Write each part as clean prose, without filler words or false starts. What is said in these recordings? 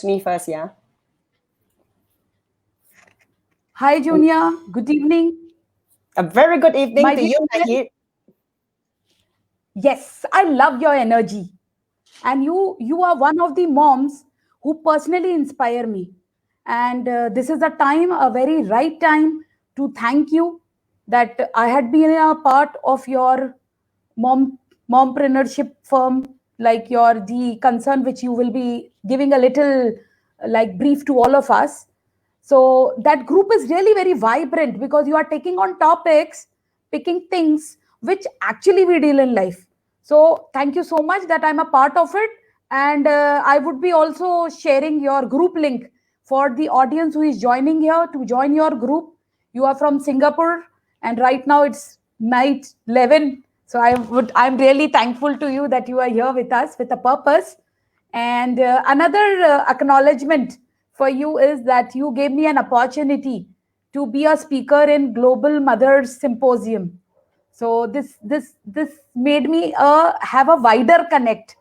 me first, yeah? Hi, Junia. Good evening. A very good evening My to dear you, friend, Naheed. yes, I love your energy. And you are one of the moms who personally inspire me. And this is a time, a very right time to thank you that I had been a part of your mom mompreneurship firm, like your the concern which you will be giving a little like brief to all of us. So that group is really very vibrant because you are taking on topics, picking things which actually we deal in life. So thank you so much that I'm a part of it. And I would be also sharing your group link for the audience who is joining here to join your group. You are from Singapore, and right now it's night 11. So I'm really thankful to you that you are here with us with a purpose. And another acknowledgement for you is that you gave me an opportunity to be a speaker in Global Mothers Symposium. So this made me have a wider connect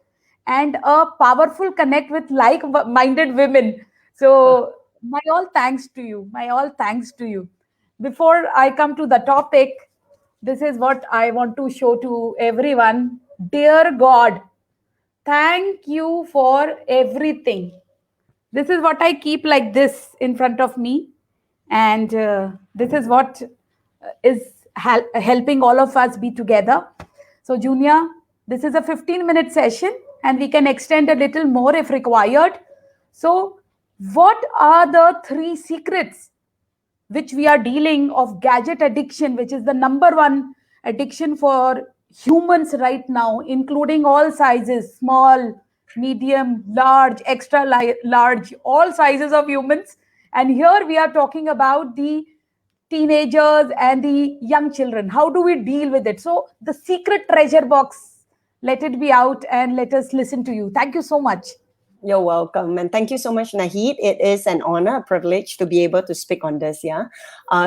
and a powerful connect with like-minded women. So my all thanks to you. My all thanks to you. Before I come to the topic, this is what I want to show to everyone. Dear God, thank you for everything. This is what I keep like this in front of me. And this is what is helping all of us be together. So, Junia, this is a 15-minute session and we can extend a little more if required. So, what are the three secrets which we are dealing of gadget addiction, which is the number one addiction for humans right now, including all sizes, small, medium, large, extra large, all sizes of humans. And here we are talking about the teenagers and the young children. How do we deal with it? So the secret treasure box, let it be out and let us listen to you. Thank you so much. You're welcome. And thank you so much, Naheed. It is an honor, a privilege to be able to speak on this, yeah?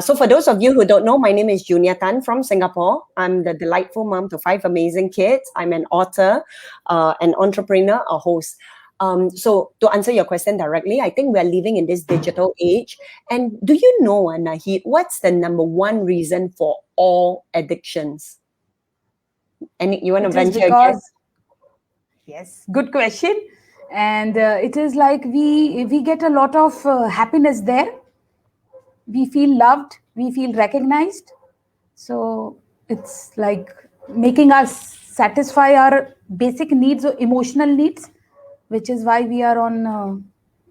So for those of you who don't know, my name is Junia Tan from Singapore. I'm the delightful mom to 5 amazing kids. I'm an author, an entrepreneur, a host. So to answer your question directly, I think we're living in this digital age. And do you know, Naheed, what's the number one reason for all addictions? And you want to It is venture again? because, yes, good question. And it is like we get a lot of happiness there. We feel loved, we feel recognized. So it's like making us satisfy our basic needs or emotional needs, which is why we are on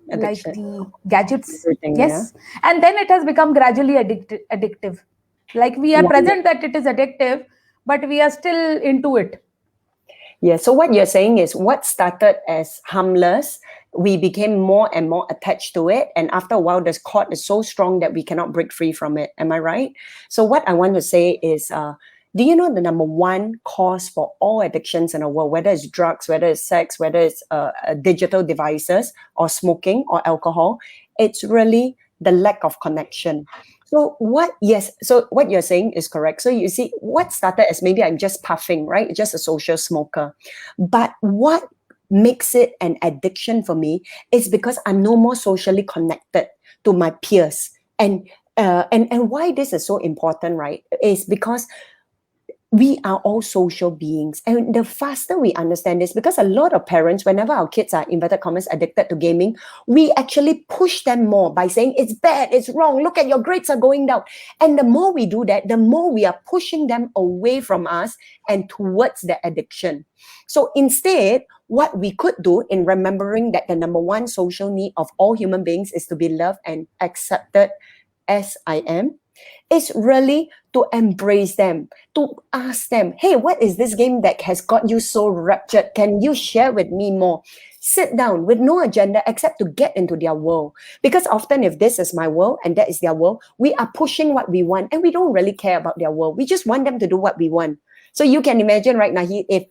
like Addiction, the gadgets. everything, yeah? Yes. And then it has become gradually addictive. Like we are Wonderful. present that it is addictive, but we are still into it. Yeah, so what you're saying is what started as harmless, we became more and more attached to it. And after a while, the cord is so strong that we cannot break free from it. Am I right? So, what I want to say is, do you know the number one cause for all addictions in the world, whether it's drugs, whether it's sex, whether it's digital devices or smoking or alcohol? It's really the lack of connection. So what you're saying is correct. So you see, what started as maybe I'm just puffing, right? Just a social smoker. But what makes it an addiction for me is because I'm no more socially connected to my peers. And why this is so important, right? Is because we are all social beings. And the faster we understand this, because a lot of parents, whenever our kids are, inverted commas, addicted to gaming, we actually push them more by saying, it's bad, it's wrong, look at your grades are going down. And the more we do that, the more we are pushing them away from us and towards the addiction. So instead, what we could do in remembering that the number one social need of all human beings is to be loved and accepted as I am, is really to embrace them, to ask them, hey, what is this game that has got you so raptured? Can you share with me more? Sit down with no agenda except to get into their world. Because often if this is my world and that is their world, we are pushing what we want and we don't really care about their world. We just want them to do what we want. So you can imagine right now, if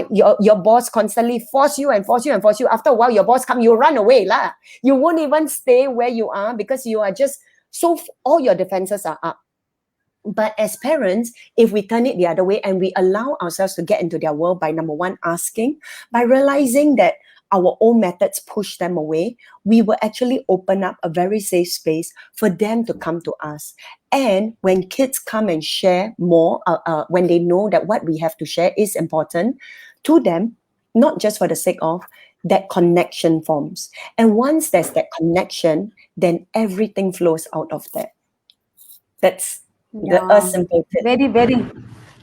your boss constantly force you and force you and force you, after a while your boss come, you run away lah. You won't even stay where you are because you are just so all your defenses are up. But as parents, if we turn it the other way and we allow ourselves to get into their world by number one, asking, by realizing that our own methods push them away, we will actually open up a very safe space for them to come to us. And when kids come and share more, when they know that what we have to share is important to them, not just for the sake of, that connection forms. And once there's that connection, then everything flows out of that. That's a Yeah, simple tip. very, very,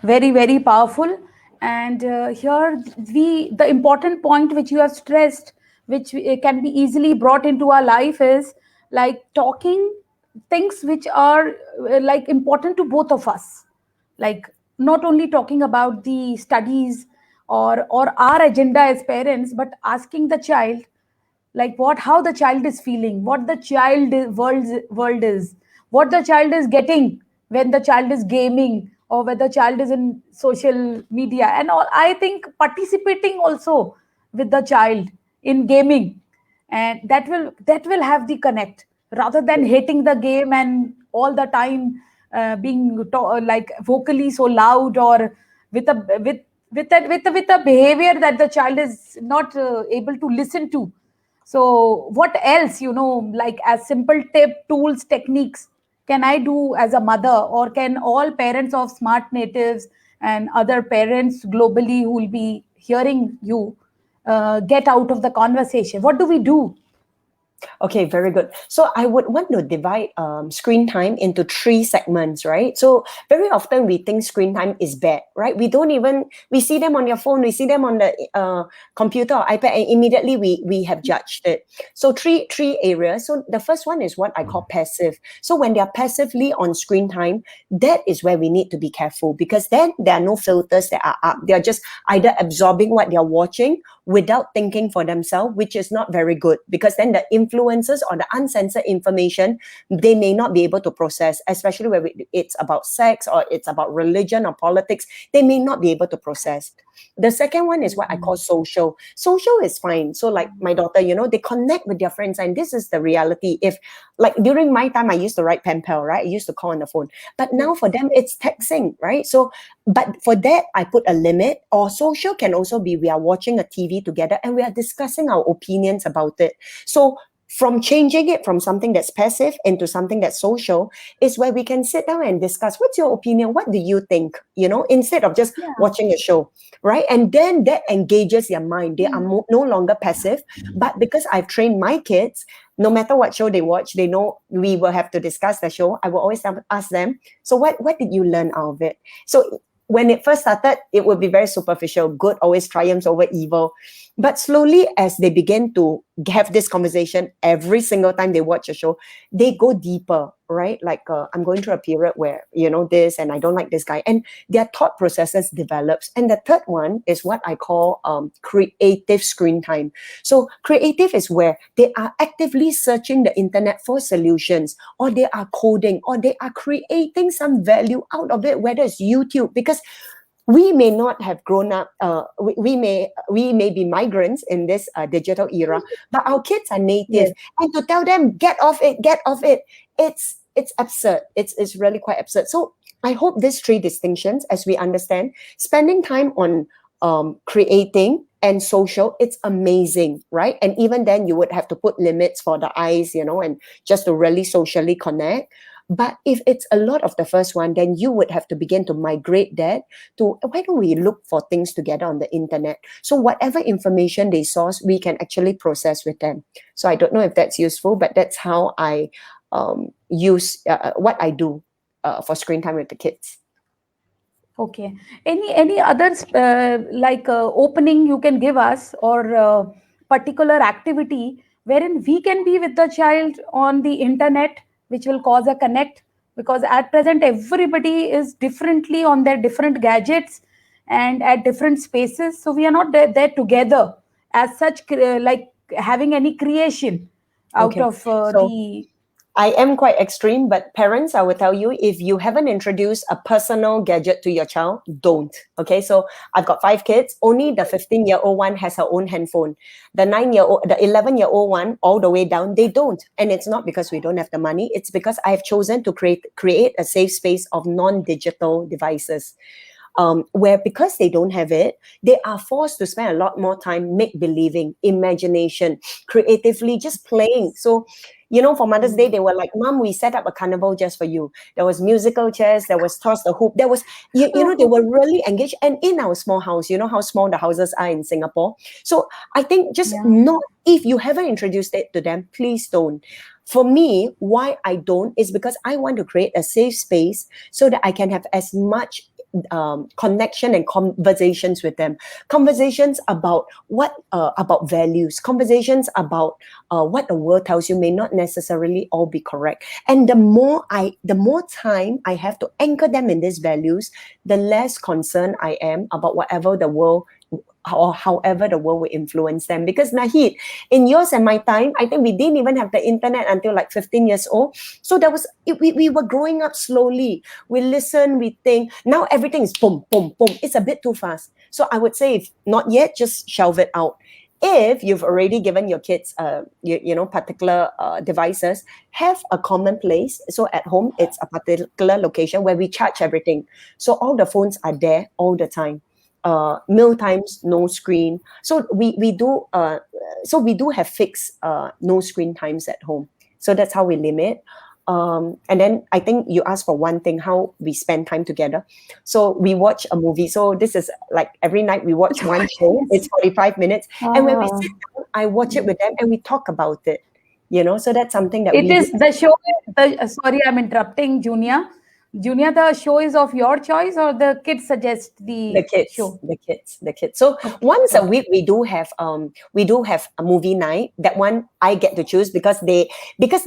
very, very powerful. And here, the important point which you have stressed, which can be easily brought into our life, is like talking things which are like important to both of us. Like not only talking about the studies or our agenda as parents, but asking the child like what how the child is feeling, what the world is, what the child is getting when the child is gaming or when the child is in social media and all. I think participating also with the child in gaming, and that will have the connect rather than hating the game and all the time being like vocally so loud or with a with a behavior that the child is not able to listen to. So what else, like as simple tip, tools, techniques can I do as a mother, or can all parents of smart natives and other parents globally who will be hearing you get out of the conversation? What do we do? Okay, very good. So I would want to divide screen time into three segments, right? So very often we think screen time is bad, right? We see them on your phone, we see them on the computer or iPad, and immediately we have judged it. So three areas. So the first one is what I call passive. So when they are passively on screen time, that is where we need to be careful, because then there are no filters that are up. They are just either absorbing what they are watching without thinking for themselves, which is not very good, because then the influences or the uncensored information, they may not be able to process, especially when it's about sex or it's about religion or politics, they may not be able to process. The second one is what I call social. Social is fine. So like my daughter, they connect with their friends, and this is the reality. If like during my time, I used to write pen pal, right? I used to call on the phone. But now for them, it's texting, right? So, but for that, I put a limit. Or social can also be we are watching a TV together and we are discussing our opinions about it. So from changing it from something that's passive into something that's social is where we can sit down and discuss, what's your opinion, what do you think, instead of just Yeah. watching a show, right? And then that engages their mind. They are no longer passive. But because I've trained my kids, no matter what show they watch, they know we will have to discuss the show. I will always ask them, so what did you learn out of it? So when it first started, it would be very superficial. Good always triumphs over evil. But slowly, as they begin to have this conversation every single time they watch a show, they go deeper, right? Like, I'm going through a period where, this, and I don't like this guy. And their thought processes develops. And the third one is what I call creative screen time. So creative is where they are actively searching the internet for solutions, or they are coding, or they are creating some value out of it, whether it's YouTube, because we may not have grown up. We may be migrants in this digital era, but our kids are native, Yes. and to tell them get off it, it's absurd. It's really quite absurd. So I hope these three distinctions, as we understand, spending time on creating and social, it's amazing, right? And even then, you would have to put limits for the eyes, and just to really socially connect. But if it's a lot of the first one, then you would have to begin to migrate that to, why don't we look for things together on the internet? So whatever information they source, we can actually process with them. So I don't know if that's useful, but that's how I use what I do for screen time with the kids. Okay. Any others like opening you can give us, or particular activity wherein we can be with the child on the internet, which will cause a connect? Because at present everybody is differently on their different gadgets and at different spaces, so we are not there together as such, like having any creation out Okay. of So the. I am quite extreme, but parents, I will tell you, if you haven't introduced a personal gadget to your child, don't. Okay, so I've got 5 kids. Only the 15-year-old one has her own handphone. The 9-year-old, the 11-year-old one, all the way down, they don't. And it's not because we don't have the money. It's because I've chosen to create a safe space of non-digital devices. where because they don't have it, they are forced to spend a lot more time make believing, imagination, creatively, just playing. So, for Mother's Day, they were like, "Mom, we set up a carnival just for you." There was musical chairs, there was toss the hoop, there was, they were really engaged. And in our small house, you know how small the houses are in Singapore. So I think just not, if you haven't introduced it to them, please don't. For me, why I don't is because I want to create a safe space so that I can have as much connection and conversations with them. Conversations about about values. Conversations about what the world tells you may not necessarily all be correct. And the more time I have to anchor them in these values, the less concerned I am about whatever the world or however the world will influence them. Because Naheed, in yours and my time, I think we didn't even have the internet until like 15 years old. So we were growing up slowly. We listen, we think. Now everything is boom, boom, boom. It's a bit too fast. So I would say, if not yet, just shelve it out. If you've already given your kids, particular devices, have a common place. So at home, it's a particular location where we charge everything. So all the phones are there all the time. Meal times, no screen. So we do have fixed no screen times at home. So that's how we limit. And then I think you asked for one thing, how we spend time together. So we watch a movie. So this is like every night we watch one show. It's 45 minutes. And when we sit down, I watch it with them and we talk about it. So that's something that It we is do. the show. Sorry, I'm interrupting, Junia. Junia, the show is of your choice, or the kids suggest The the kids, show? the kids. So Okay. once a week we do have a movie night. That one I get to choose because the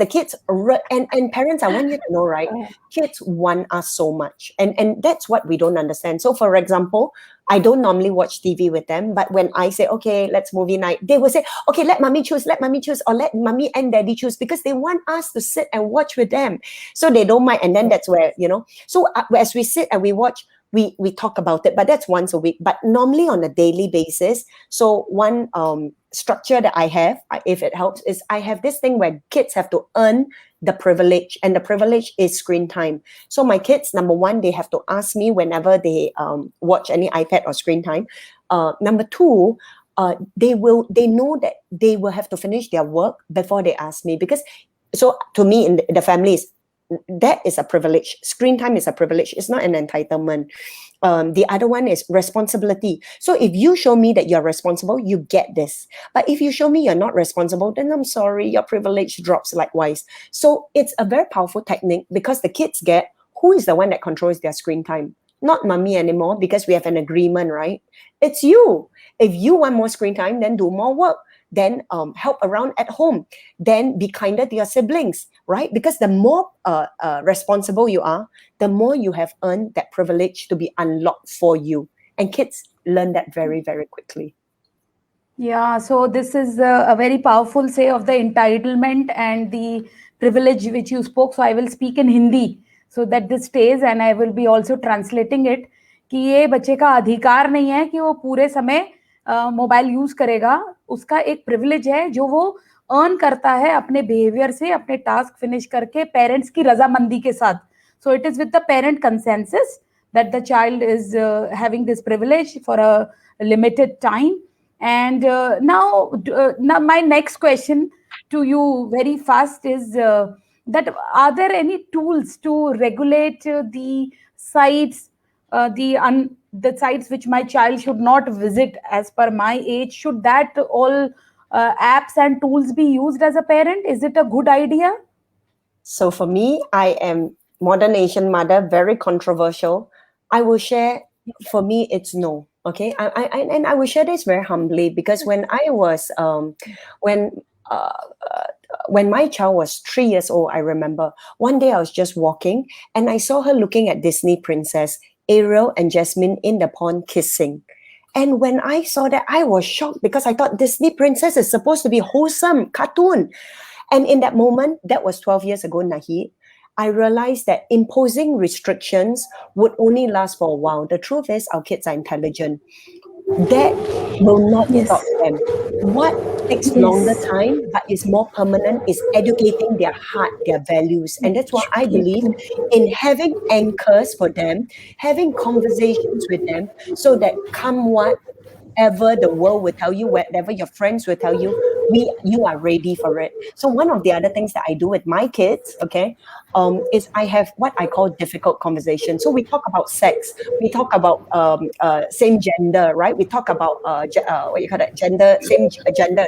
kids and parents, I want you to know, right? Kids want us so much, and that's what we don't understand. So for example, I don't normally watch TV with them, but when I say, okay, let's movie night, they will say, okay, let mommy choose, or let mommy and daddy choose, because they want us to sit and watch with them. So they don't mind. And then that's where, so as we sit and we watch, we talk about it, but that's once a week. But normally on a daily basis, so one structure that I have, if it helps, is I have this thing where kids have to earn the privilege, and the privilege is screen time. So my kids, number one, they have to ask me whenever they watch any iPad or screen time. Number two, they know that they will have to finish their work before they ask me, because so to me in the families, that is a privilege. Screen time is a privilege. It's not an entitlement. The other one is responsibility. So if you show me that you're responsible, you get this. But if you show me you're not responsible, then I'm sorry, your privilege drops likewise. So it's a very powerful technique, because the kids get who is the one that controls their screen time. Not mommy anymore, because we have an agreement, right? It's you. If you want more screen time, then do more work. Then help around at home. Then be kinder to your siblings, right? Because the more responsible you are, the more you have earned that privilege to be unlocked for you. And kids learn that very, very quickly. Yeah, so this is a very powerful say of the entitlement and the privilege which you spoke. So I will speak in Hindi so that this stays, and I will be also translating it. कि ये बच्चे का अधिकार नहीं है कि वो पूरे समय मोबाइल यूज करेगा. उसका एक प्रिविलेज है जो वो अर्न करता है अपने बिहेवियर से, अपने टास्क फिनिश करके, पेरेंट्स की रजामंदी के साथ. So it is with the parent consensus that the child is having this privilege for a limited time. And now my next question to you very fast is that are there any tools to regulate the sites, the sites which my child should not visit as per my age? Should that all apps and tools be used as a parent? Is it a good idea? So for me, I am modern Asian mother, very controversial. I will share, for me, it's no. Okay. And I will share this very humbly, because when I was, when, uh, uh, when my child was 3 years old, I remember one day I was just walking and I saw her looking at Disney princess Ariel and Jasmine in the pond kissing. And when I saw that, I was shocked, because I thought Disney princess is supposed to be wholesome cartoon. And in that moment, that was 12 years ago, Naheed, I realized that imposing restrictions would only last for a while. The truth is, our kids are intelligent. that will not Yes. stop them. What takes longer Yes. time but is more permanent is educating their heart, their values. And that's why I believe Educating. in having anchors for them, having conversations with them, so that come whatever the world will tell you, whatever your friends will tell you, you are ready for it. So one of the other things that I do with my kids, okay, is I have what I call difficult conversations. So we talk about sex, we talk about same gender, right? We talk about what you call that, gender, same gender.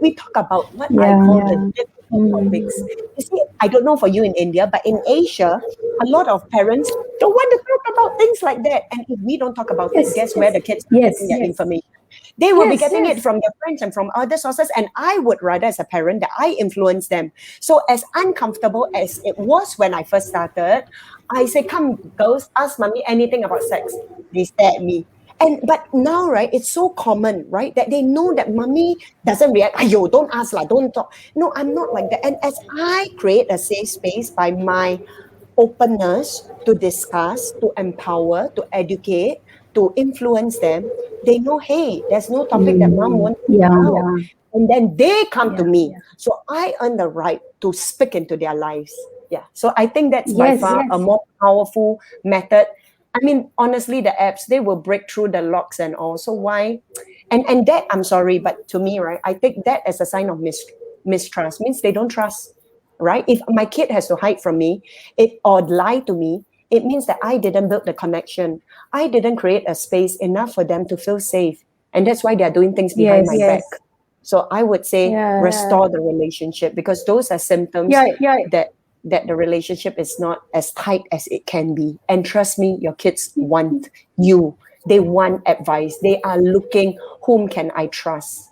We talk about what I Yeah. call the Yeah. difficult topics. You see, I don't know for you in India, but in Asia, a lot of parents don't want to talk about things like that. And if we don't talk about it, Yes. guess where the kids are Yes. getting their information? They will be Yes. getting it Yes. from their friends and from other sources. And I would rather, as a parent, that I influence them. So, as uncomfortable as it was when I first started, I say, "Come, girls, ask mommy anything about sex." They stare at me. And but now, right, it's so common, right, that they know that mommy doesn't react. Ayo, don't ask lah, don't talk. No, I'm not like that. And as I create a safe space by my openness to discuss, to empower, to educate, to influence them, they know, hey, there's no topic that mom won't Yeah. talk about. And then they come to Yeah. me. So I earn the right to speak into their lives. Yeah. So I think that's by Yes. far a more powerful method. I mean, honestly, the apps, they will break through the locks and all. So why? And that, I'm sorry, but to me, right, I take that as a sign of mistrust. Means they don't trust, right? If my kid has to hide from me, or lie to me, it means that I didn't build the connection. I didn't create a space enough for them to feel safe. And that's why they're doing things behind my Yes. back. So I would say Yeah. restore the relationship, because those are symptoms Yeah. Yeah. that the relationship is not as tight as it can be. And trust me, your kids want you. They want advice. They are looking, whom can I trust?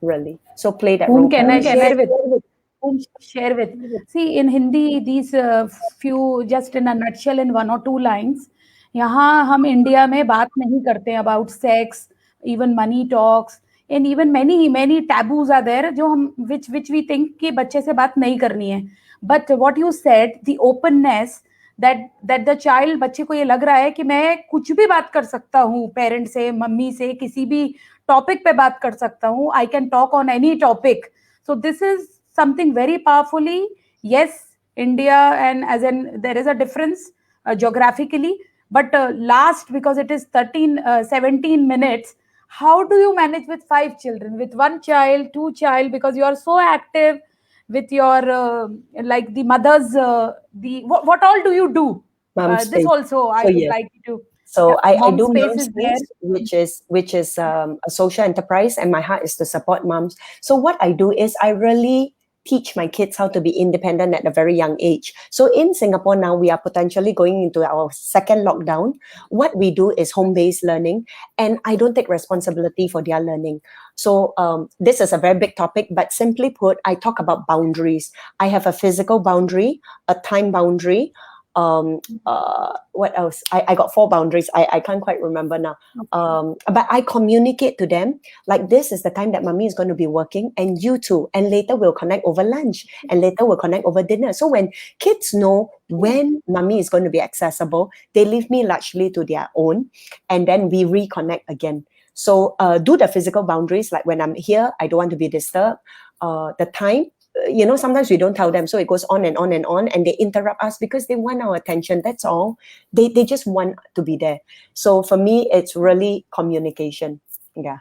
Really. So play that Whom role, can I parents. share with? Whom should I share with? See, in Hindi, these few, just in a nutshell, in one or two lines, यहाँ हम India में बात नहीं करते हैं about sex, even money talks, and even many taboos are there जो हम which we think कि बच्चे से बात नहीं करनी है. But what you said, the openness that the child, बच्चे को ये लग रहा है कि मैं कुछ भी बात कर सकता हूँ, पेरेंट से, मम्मी से, किसी भी टॉपिक पे बात कर सकता हूँ. I can talk on any topic. So this is something very powerfully. Yes, India, and as in there is a difference geographically, but last, because it is 17 minutes, how do you manage with 5 children, with one child, two child, because you are so active with your like the mothers, the what all do you do? Mom This space. also I So would yes. like to. Yeah, So I mom do space mom is there. space, which is a social enterprise, and my heart is to support moms. So what I do is I really teach my kids how to be independent at a very young age. So in Singapore now, we are potentially going into our second lockdown. What we do is home-based learning, and I don't take responsibility for their learning. So this is a very big topic, but simply put, I talk about boundaries. I have a physical boundary, a time boundary. What else? I got four boundaries. I can't quite remember now. But I communicate to them like, this is the time that mommy is going to be working, and you too. And later we'll connect over lunch, and later we'll connect over dinner. So when kids know when mommy is going to be accessible, they leave me largely to their own, and then we reconnect again. So do the physical boundaries, like when I'm here, I don't want to be disturbed. The time, sometimes we don't tell them, so it goes on and on and on, and they interrupt us because they want our attention. That's all. They just want to be there. So for me, it's really communication. Yeah.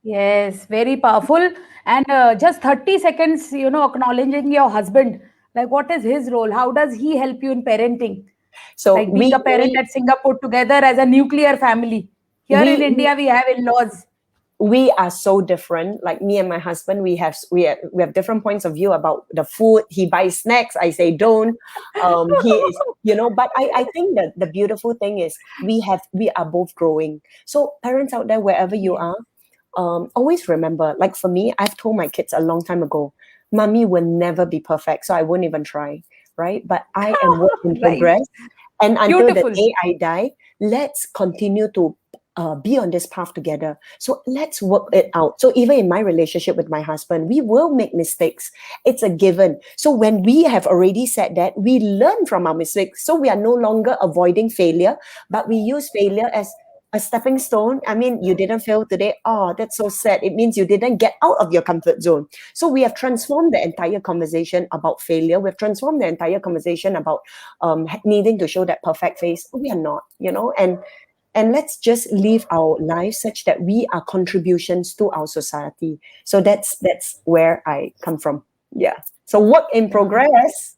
Yes, very powerful. And just 30 seconds, acknowledging your husband. Like, what is his role? How does he help you in parenting? So Like being a parent at Singapore together as a nuclear family. Here in we India, we have in-laws. we are so different. Like me and my husband, we have different points of view about the food. He buys snacks, I say don't. He is, but I think that the beautiful thing is we are both growing. So parents out there, wherever you Yes. are, always remember, like for me, I've told my kids a long time ago, mommy will never be perfect, so I won't even try, right? But I am work in Right. progress. And until the Beautiful. day I die, let's continue to be on this path together. So let's work it out. So even in my relationship with my husband, we will make mistakes. It's a given. So when we have already said that, we learn from our mistakes. So we are no longer avoiding failure, but we use failure as A stepping stone. I mean, you didn't fail today. Oh, that's so sad. It means you didn't get out of your comfort zone. So we have transformed the entire conversation about failure. We've transformed the entire conversation about needing to show that perfect face. We are not, and let's just live our lives such that we are contributions to our society. So that's where I come from. Yeah. So work in progress.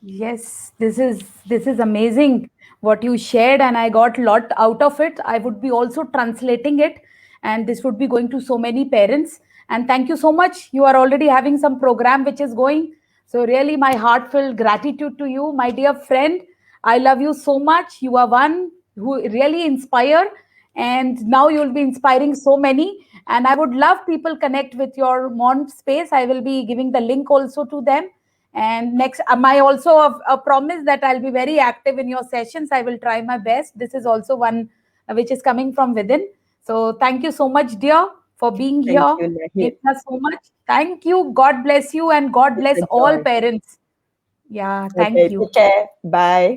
Yes, this is amazing what you shared, and I got a lot out of it. I would be also translating it, and this would be going to so many parents. And thank you so much. You are already having some program which is going. So really, my heartfelt gratitude to you, my dear friend. I love you so much. You are one who really inspire, and now you'll be inspiring so many. And I would love people connect with your mom space. I will be giving the link also to them. And next, I also a promise that I'll be very active in your sessions. I will try my best. This is also one which is coming from within. So thank you so much, dear, for being Thank here, you, Naheed. giving us so much. Thank you. God bless you, and God It's bless a all joy. parents. Yeah, thank Okay, you. take care. Bye.